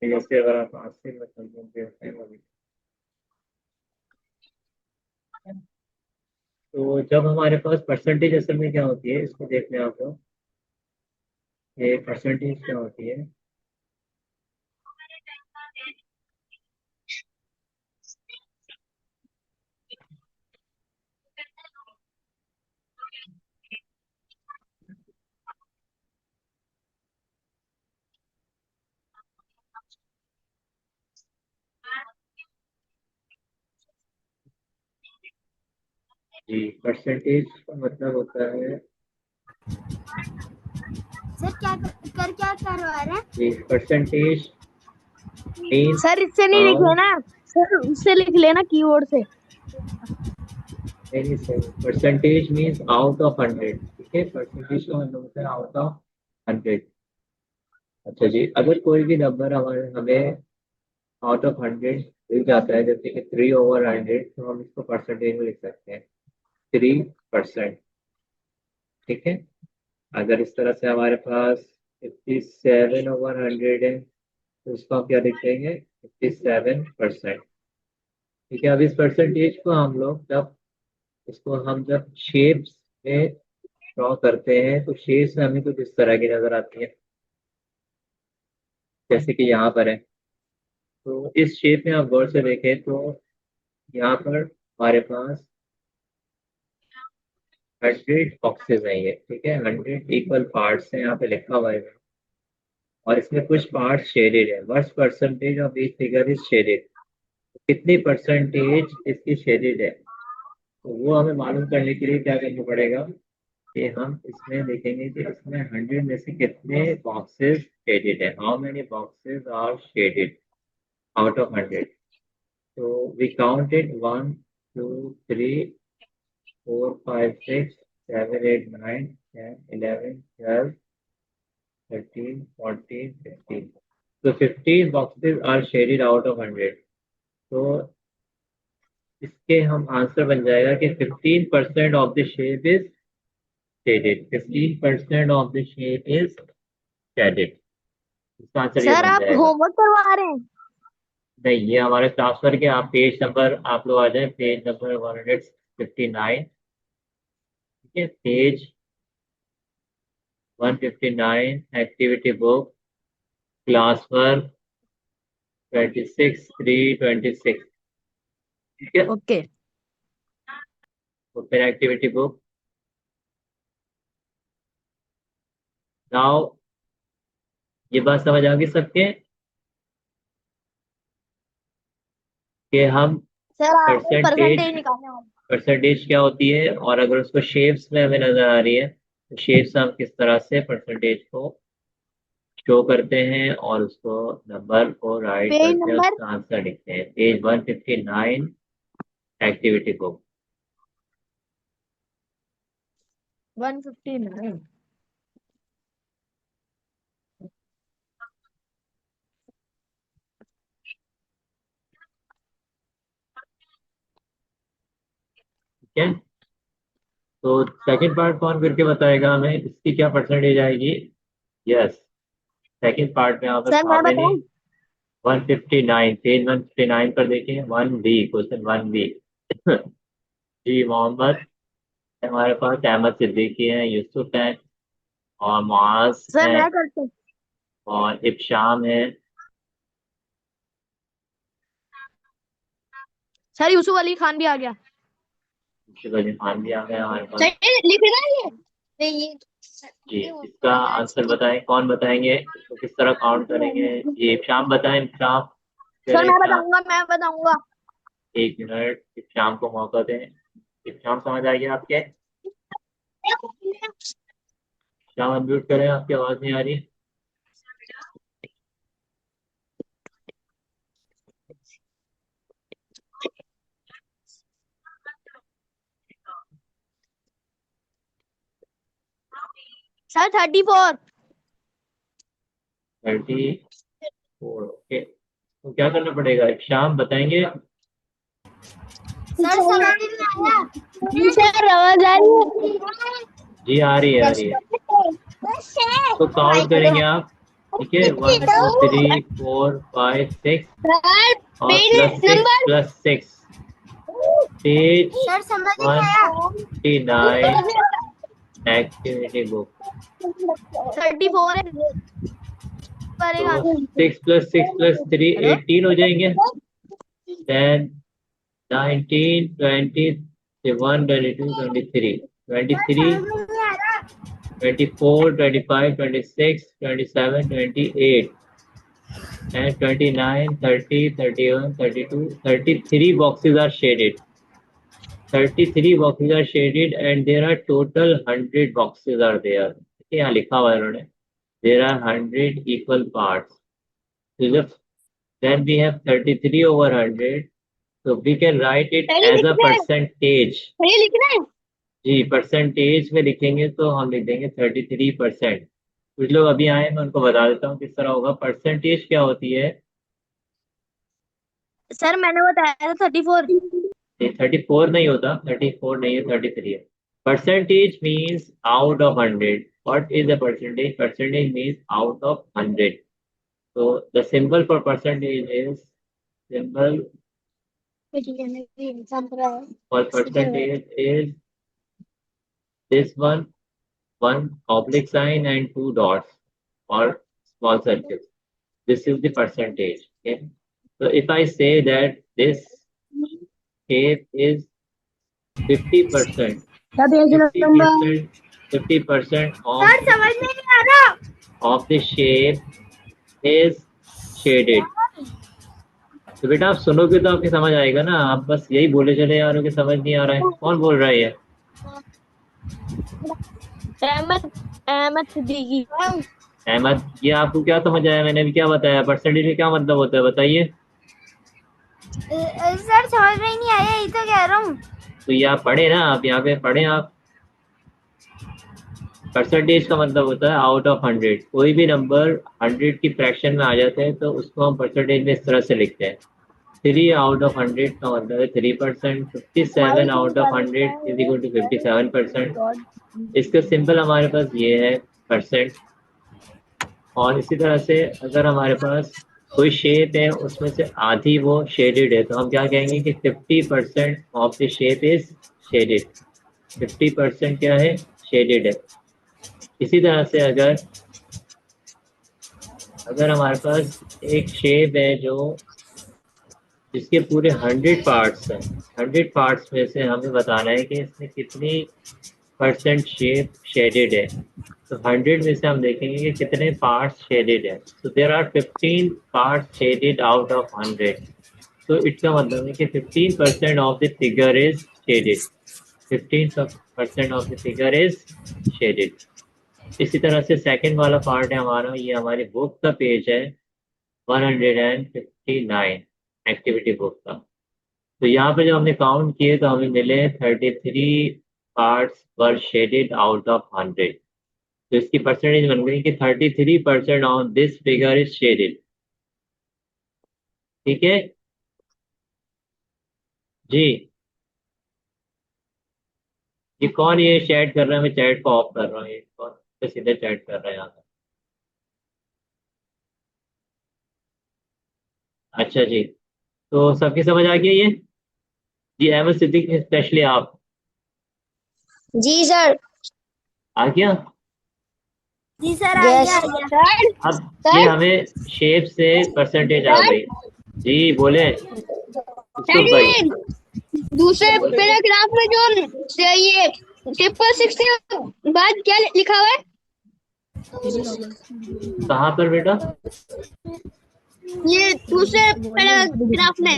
जैसे अगर आप 80 में कंपेयर करते हैं वो भी। तो जब हमारे पास परसेंटेज असल में क्या होती है, इसको देख लें आप लोग। ये परसेंटेज क्या होती है? जी, परसेंटेज का मतलब होता है। सर क्या करवा रहे हैं? जी, परसेंटेज मीन्स सर इससे नहीं लिख हाउ। लेना, सर उससे लिख लेना कीबोर्ड से। नहीं सही, परसेंटेज मीन्स आउट ऑफ 100। ठीक है, परसेंटेज का मतलब होता है आउट ऑफ 100। अच्छा जी, अगर कोई भी नंबर हमारे हमें आउट ऑफ 100 मिल जाता है, जैसे कि 3/100, तो हम इसको परसेंटेज में लिख सकते हैं 3%। ठीक है। अगर इस तरह से हमारे पास 57/100 है, तो उसको हम क्या लिख देंगे? 57%। ठीक है। अब इस परसेंटेज को हम लोग जब इसको हम जब शेप्स में ड्रॉ करते हैं, तो शेप्स में हमें कुछ इस तरह की नजर आती है, जैसे कि यहाँ पर है। तो इस शेप में आप गौर से देखें तो यहाँ पर हमारे पास 100 बॉक्सेस हैं ये। ठीक है, 100 इक्वल पार्ट्स हैं, यहाँ पे लिखा हुआ है। और इसमें कुछ पार्ट शेडेड है। What's percentage of each figure is shaded? कितनी परसेंटेज इसकी शेडेड है? तो वो हमें मालूम करने के लिए क्या करना पड़ेगा कि हम इसमें देखेंगे कि इसमें 100 में से कितने बॉक्सेस शेडेड है। How many boxes are shaded out of 100? तो वी काउंटेड 1 2 3 4 5 6 7 8 9 10 11 12 13 14 15। तो 15 boxes are shaded out of 100। तो इसके हम आंसर बन जाएगा कि 15% of the shape is shaded. 15% of the shape is shaded. इसका आंसर ये सर बन आप जाएगा। होमवर्क करवा रहे हैं? नहीं, ये हमारे क्लास वर्क है। आप पेज नंबर आप लोग आ जाए, पेज नंबर 159। ठीक है, page 159, activity book, class work 26/3/26। ठीक है। Okay. Open activity book now. ये बात समझ आ गई सबके कि हम सर आपने परसेंटेज परसेंटेज निकालने वाला। परसेंटेज क्या होती है, और अगर उसको शेप्स में हमें नजर आ रही है, तो शेप्स हम किस तरह से परसेंटेज को शो करते हैं और उसको नंबर को राइट पेज करते हैं, नंबर उसका आंसर लिखते हैं। Page 159, activity book. 159। ठीक है। तो सेकंड पार्ट कौन करके बताएगा हमें, इसकी क्या परसेंटेज आएगी? यस, सेकंड पार्ट में आप सर हाउ मैं मेनी। बताऊं? 159, पेज 159 पर देखिए, 1 बी, क्वेश्चन 1 बी। जी मोहम्मद, हमारे पास अहमद सिद्दीकी है, यूसुफ है, और मुआज सर है, मैं करता हूँ। और इब्शाम है। सर यूसुफ अली खान भी आ गया। शिवाजी खान भी आ गए हमारे पास। सर लिख रहा है ये? नहीं ये जी, ये इसका होता है आंसर इसकी। बताएं, कौन बताएंगे इसको किस तरह काउंट करेंगे? ये इब्शाम बताएं, इब्शाम सर करें मैं क्या? बताऊंगा, मैं बताऊंगा। 1 मिनट, इब्शाम को मौका दें। इब्शाम समझ आ गया आपके? इब्शाम अनम्यूट करें, आपकी आवाज नहीं आ रही। सर 34। 34। ओके, तो क्या करना पड़ेगा, इब्शाम बताएंगे? सर समझ नहीं आया। जी सर आवाज आ रही है? जी आ रही है, आ रही है। कैसे? तो काउंट माइक पे करेंगे आप। ठीक है, 1 2 3 4 5 6 सर और page number plus six page sir समझ नहीं आया 159 एक्टिविटी बुक। 34 तो करेगा 6 + 6 + 3 हेलो 18 हो जाएंगे। देन 19 20 21 22 23 सर 23 समझ में नहीं आ रहा 24 25 26 27 28 and 29 30 31 32 33 boxes are shaded. 33 boxes are shaded and there are total 100 boxes are there. यहाँ लिखा हुआ है उन्होंने, there are 100 equal parts. So then we have 33 over 100. So we can write it सही as a लिखना है percentage. सही लिखना है जी, परसेंटेज में लिखेंगे तो हम लिख देंगे 33%। कुछ लोग अभी आए, मैं उनको बता देता हूँ किस तरह होगा। परसेंटेज क्या होती है? सर मैंने बताया था 34 34 नहीं होता, 34 नहीं है, 33 है। Percentage means out of 100। What is a percentage? Percentage means out of 100। तो the symbol for percentage is, symbol for percentage is this one oblique sign and two dots or small circles. This is the percentage. Okay. So if I say that this shape is 50%, क्या page 50% number 50% sir समझ में नहीं आ रहा of the shape is shaded. तो बेटा आप सुनोगे तो आपकी समझ आएगा ना, आप बस यही बोले चले आ रहे हो कि समझ नहीं आ रहा है। कौन बोल रहा है ये? अहमद अहमद सिद्दीकी अहमद, ये आपको क्या समझ आया? मैंने अभी क्या बताया? परसेंटेज का क्या मतलब होता है बताइए? सर समझ में ही नहीं आया यही तो कह रहा हूँ तो ये आप पढ़े ना, आप यहाँ पे पढ़े आप। परसेंटेज का मतलब होता है आउट ऑफ 100। कोई भी नंबर 100 की फ्रैक्शन में आ जाते हैं तो उसको हम परसेंटेज में इस तरह से लिखते हैं। 3 आउट ऑफ 100 का मतलब है 3%। 57 out of 100 is equal to 57%। इसका सिंपल हमारे पास ये है, परसेंट। और इसी तरह से अगर हमारे पास कोई शेप है, उसमें से आधी वो शेडेड है, तो हम क्या कहेंगे कि 50% of the shape is shaded. 50% क्या है? शेडेड है। इसी तरह से अगर अगर हमारे पास एक शेप है जो जिसके पूरे 100 पार्ट्स हैं, 100 पार्ट्स में से हमें बताना है कि इसमें कितनी परसेंट शेप शेडेड है। तो 100 में से हम देखेंगे कि कितने पार्ट्स शेडेड है। तो there are 15 parts shaded out of 100। तो इसका मतलब है कि 15% of the figure is shaded. 15% of the figure is shaded. इसी तरह से सेकंड वाला पार्ट है हमारा, ये हमारी बुक का पेज है 159 एक्टिविटी बुक का। तो यहाँ पे जब हमने काउंट किए तो हमें मिले 33 parts were shaded out of 100। तो इसकी परसेंटेज बन गई कि 33% of this figure is shaded. ठीक है जी। ये कौन ये चैट कर रहा है? मैं चैट को ऑफ कर रहा हूँ। ये कौन तो सीधे चैट कर रहा है यहाँ पे? अच्छा जी, तो सबकी समझ आ गई ये? जी अहमद सिद्दीक स्पेशली आप, जी सर आ गया? जी सर आ गया सर अब ये सर हमें शेप से परसेंटेज आ सर गई। जी बोले सर यूसुफ भाई। ये दूसरे पैराग्राफ में जो ये ट्रिपल सिक्स के बाद क्या लिखा हुआ है कहाँ पर बेटा? ये दूसरे पैराग्राफ में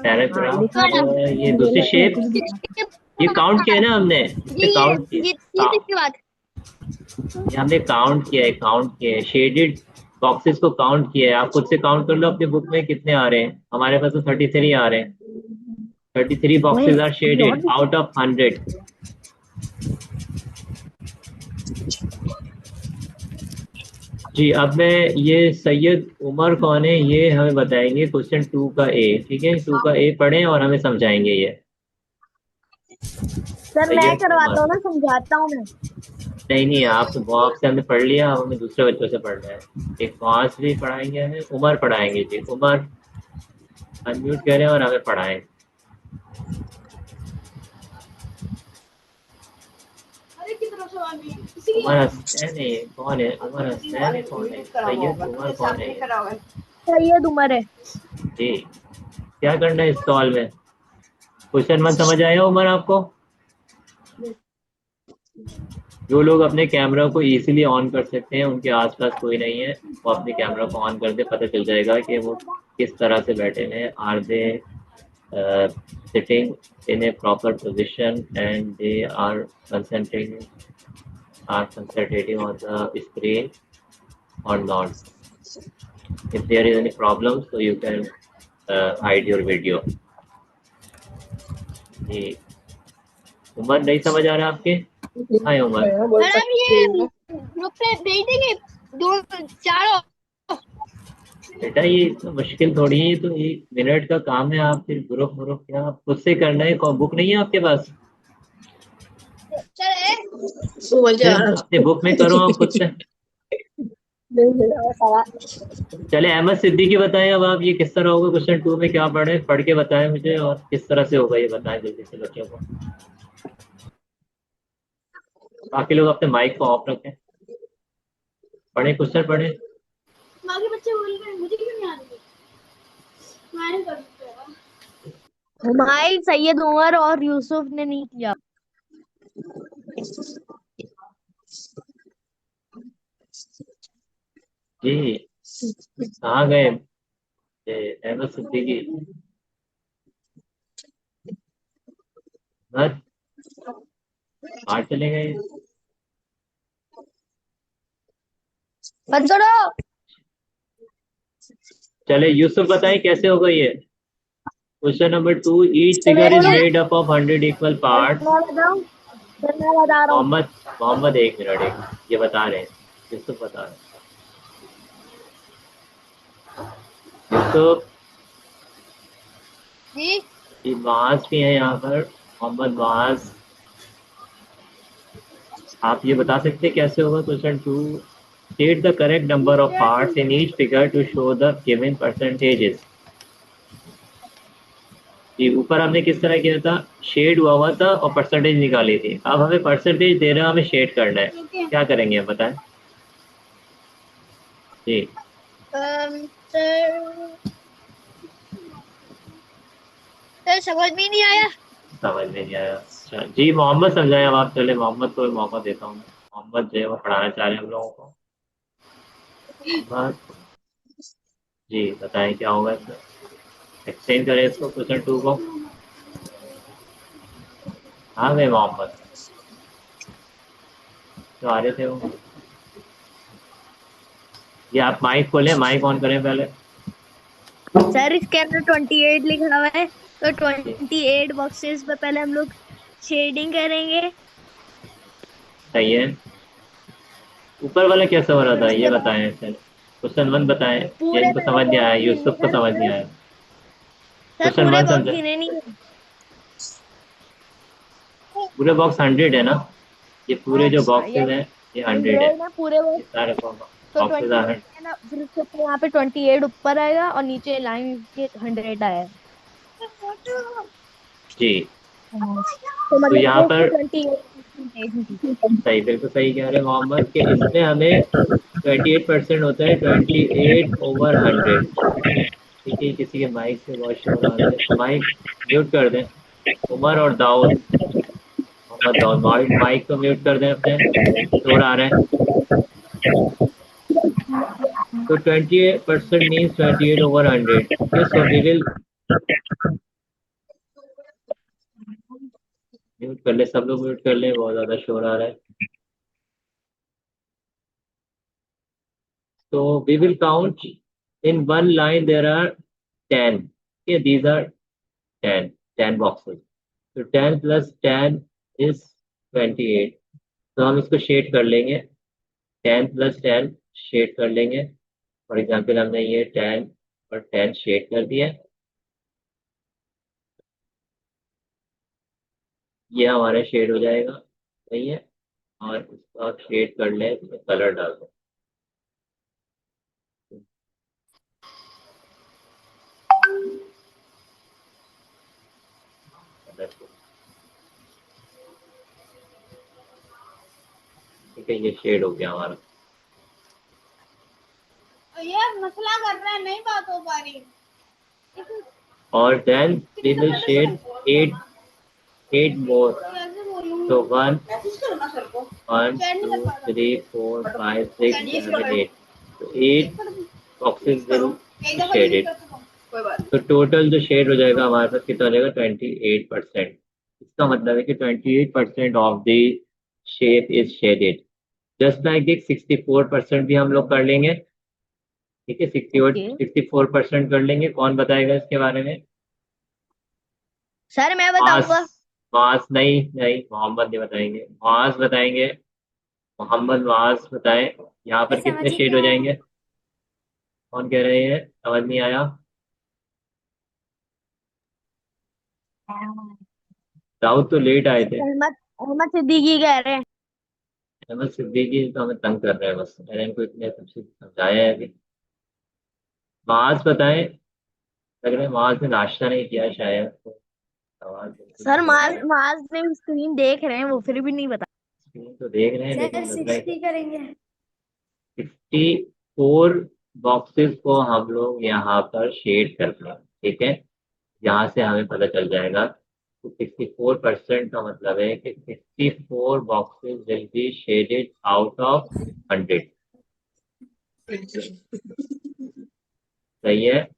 पैराग्राफ, ये दूसरी शेप, ये काउंट किया है ना हमने, इस जी पे काउंट किया। ये इसके बाद ये हमने काउंट किया है, काउंट किया है शेडेड बॉक्सेस को काउंट किया है। आप खुद से काउंट कर लो अपनी बुक में कितने आ रहे हैं। हमारे पास तो 33 आ रहे हैं। 33 boxes are shaded out of 100। जी अब मैं, ये सैयद उमर कौन है ये हमें बताएंगे क्वेश्चन 2 का ए। ठीक है, 2 का ए पढ़ें और हमें समझाएंगे ये। सर मैं सैयद करवाता उमर, हूँ ना समझाता हूँ मैं नहीं नहीं, आप तो आपसे हमने पढ़ लिया, अब हमें दूसरे बच्चों से पढ़ना है। एक फॉज भी पढ़ाएंगे, हमें उमर पढ़ाएंगे। जी उमर अनम्यूट करें और हमें पढ़ाएं। उमर हसनैन है ये? कौन है उमर हसनैन है? कौन है सैयद उमर? कौन है ये? सैयद उमर है। जी, क्या करना है इस सवाल में? क्वेश्चन मन समझ आया उमर आपको? जो लोग अपने कैमरा को इजीली ऑन कर सकते हैं, उनके आसपास कोई नहीं है, वो अपने कैमरा को ऑन कर दे, पता चल जाएगा कि वो किस तरह से बैठे हैं। Are they sitting in a proper position and they are concentrating on the screen or not. If there is any problem, so you can hide your video. जी उमर, नहीं समझ आ रहा आपके? हाँ उमर। मैडम ये ग्रुप पे भेज देंगे दो चारों। बेटा ये इतना मुश्किल थोड़ी है, ये तो 1 मिनट का काम है। आप फिर ग्रुप ग्रुप क्या आप खुद से करना है? बुक नहीं है आपके पास? चले फिर अपने बुक में करो आप खुद से। चले अहमद सिद्दीकी बताएं, अब आप ये किस तरह होगा? क्वेश्चन 2 में क्या पढ़े, पढ़ के बताएं मुझे, और किस तरह से होगा ये बताएं जल्दी से बच्चों को। बाकी लोग अपने माइक को ऑफ रखें, पढ़े क्वेश्चन पढ़े। बाकी बच्चे बोल रहे हैं मुझे क्यों नहीं आ रही मैंने कर दिया। हमारे सैयद उमर और यूसुफ ने नहीं किया। जी कहाँ गए ये अहमद सिद्दीकी? बस बाहर चले गए। बंद करो। चले यूसुफ बताएं कैसे होगा ये। क्वेश्चन नंबर 2, ईच मैं फिगर इज बोलूं? Made up of 100 equal parts. मैं बताऊं? मैं बता रहा हूँ। मोहम्मद, मोहम्मद 1 मिनट, एक ये बता रहे हैं, यूसुफ बता रहे हैं। यूसुफ जी ये माज भी है यहाँ पर, मोहम्मद माज। आप ये बता सकते हैं कैसे होगा question 2? State the correct number of parts in each figure to show the given percentages. जी ऊपर हमने किस तरह किया था? शेड हुआ हुआ था और परसेंटेज निकाली थी। अब हमें परसेंटेज दे रहा है, हमें शेड करना है। क्या करेंगे आप बताएं? जी सर सर समझ में नहीं आया। समझ में नहीं आया? अच्छा जी मोहम्मद समझाए। अब आप चले, मोहम्मद को भी मौका देता हूँ। मोहम्मद जो है वो पढ़ाना चाह रहे हैं हम लोगों को। मोहम्मद जी बताएं क्या होगा इसमें, एक्सप्लेन करें इसको क्वेश्चन 2 को। हाँ गए मोहम्मद, जो आ रहे थे वो। ये आप माइक खोलें, माइक ऑन करें पहले। सर इसके अंदर 28 लिखा हुआ है तो जी 28 बॉक्सेस पे पहले हम लोग शेडिंग करेंगे। सही है। ऊपर वाला कैसा हो रहा था उसके ये बाद बताएं सर। क्वेश्चन 1 बताएं, ये पूरे इनको वाले समझ नहीं आया, बॉक्स यूसुफ को समझ नहीं आया। सर क्वेश्चन पूरे 1 बॉक्स समझा? गिने नहीं। पूरे बॉक्स 100 है ना? ये पूरे जो हाँ बॉक्सेस हैं ये 100 है। ये ना पूरे ये बॉक्स सारे तो बॉक्सेस 28 हैं। है ना, फिर उसके ऊपर यहाँ पे 28 ऊपर आएगा और नीचे लाइन के 100 आएगा। जी हाँ। तो तो मतलब यहाँ कि इसमें पर 28। सही, बिल्कुल सही कह रहे हैं मोहम्मद कि इसमें हमें 28% होता है, 28/100। ठीक है, किसी के माइक से बहुत शोर आ रहा है, माइक म्यूट कर दें। उमर और दाऊद, मोहम्मद दाऊद, माइक माइक को म्यूट कर दें अपने, शोर आ रहा है। तो 28% means 28/100। Okay so we will mute कर ले, सब लोग म्यूट कर ले, बहुत ज्यादा शोर आ रहा है। तो we will count in one line there are 10। okay these are 10 boxes। तो 10 + 10 is 28। तो हम इसको शेड कर लेंगे, 10 + 10 शेड कर लेंगे। फॉर एग्जाम्पल हमने ये 10 और 10 शेड कर दिया। ये हमारा शेड हो जाएगा, सही है। और इसको आप शेड कर लें, इसमें कलर डाल दो। ठीक है, ये शेड हो गया हमारा। ये मसला कर रहा है, नहीं बात हो पा रही। और then we will shade 8 more. So 1 2 3 4 5 6 7 8. So 8 boxes will be shaded. तो टोटल जो शेड हो जाएगा हमारे पास कितना हो जाएगा, 28%। इसका मतलब है कि 28% of the shape is shaded. Just like एक 64% भी हम लोग कर लेंगे। ठीक है, 64% कर लेंगे। कौन बताएगा इसके बारे में? सर मैं मास। बताऊंगा। मास नहीं नहीं, मोहम्मद नहीं बताएंगे, मास बताएंगे। मोहम्मद मास बताएं। यहाँ पर कितने शेड हो जाएंगे? कौन कह रहे हैं? समझ नहीं आया। दाऊद तो लेट आए थे। अहमद अहमद सिद्दीकी कह रहे हैं। अहमद सिद्दीकी तो हमें तंग कर रहे हैं, बस मैंने इनको इतने सबसे समझाया है अभी। मास बताएं। लग रहा है मास ने नाश्ता नहीं किया शायद, तो सवाल बिल्कुल सर सही आ माज रहे हैं। माज ने स्क्रीन देख रहे हैं, वो फिर भी नहीं बता। स्क्रीन तो देख रहे हैं, सर लेकिन लग रहा है 60 करेंगे। 64 बॉक्सेस को हम लोग यहाँ पर शेड करते हैं। ठीक है, यहाँ से हमें पता चल जाएगा। तो 64% का मतलब है कि 64 boxes will be shaded out of 100। सही है,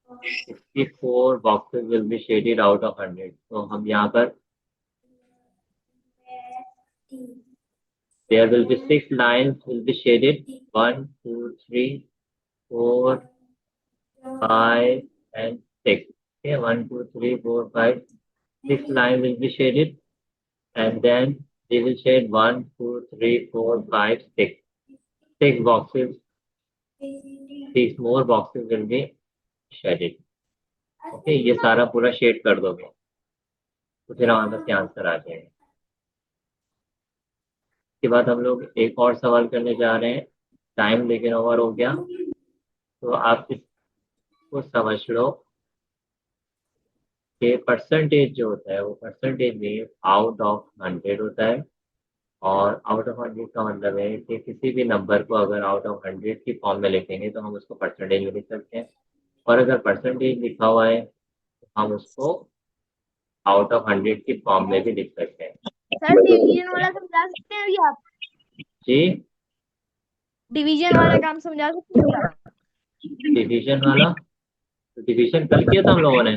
64 boxes will be shaded out of 100। तो हम यहाँ पर there will be 6 lines will be shaded, 1 2 3 4 5 and 6। okay, 1 2 3 4 5 6 lines will be shaded, and then we will shade 1 2 3 4 5 6 6 boxes, 6 more boxes will be shaded। Okay, ये सारा पूरा shade कर दोगे तो फिर हमारे पास क्या आंसर आ जाएगा। के बाद हम लोग एक और सवाल करने जा रहे हैं। टाइम लेकिन ओवर हो गया, तो आप इसको समझ लो कि परसेंटेज जो होता है वो परसेंटेज में आउट ऑफ 100 होता है। और आउट ऑफ 100 का मतलब है कि किसी भी नंबर को अगर आउट ऑफ 100 की फॉर्म में लिखेंगे तो हम उसको परसेंटेज में लिख सकते हैं। और अगर परसेंटेज लिखा हुआ है तो हम उसको आउट ऑफ 100 की फॉर्म में भी लिख सकते हैं। सर डिवीजन वाला समझा सकते हैं अभी आप? जी, डिवीजन वाला काम समझा सकते हैं आप? डिवीजन वाला? तो डिवीजन कल किया था हम लोगों ने।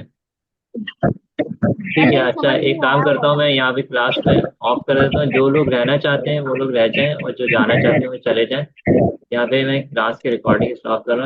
ठीक है, अरे अच्छा, समझ एक नहीं काम आया करता वो। हूँ, मैं यहाँ भी क्लास में ऑफ कर देता हूँ। जो लोग रहना चाहते हैं वो लोग रह जाएं, और जो जाना चाहते हैं वो चले जाएं। यहाँ पे मैं क्लास की रिकॉर्डिंग स्टॉप कर रहा हूँ।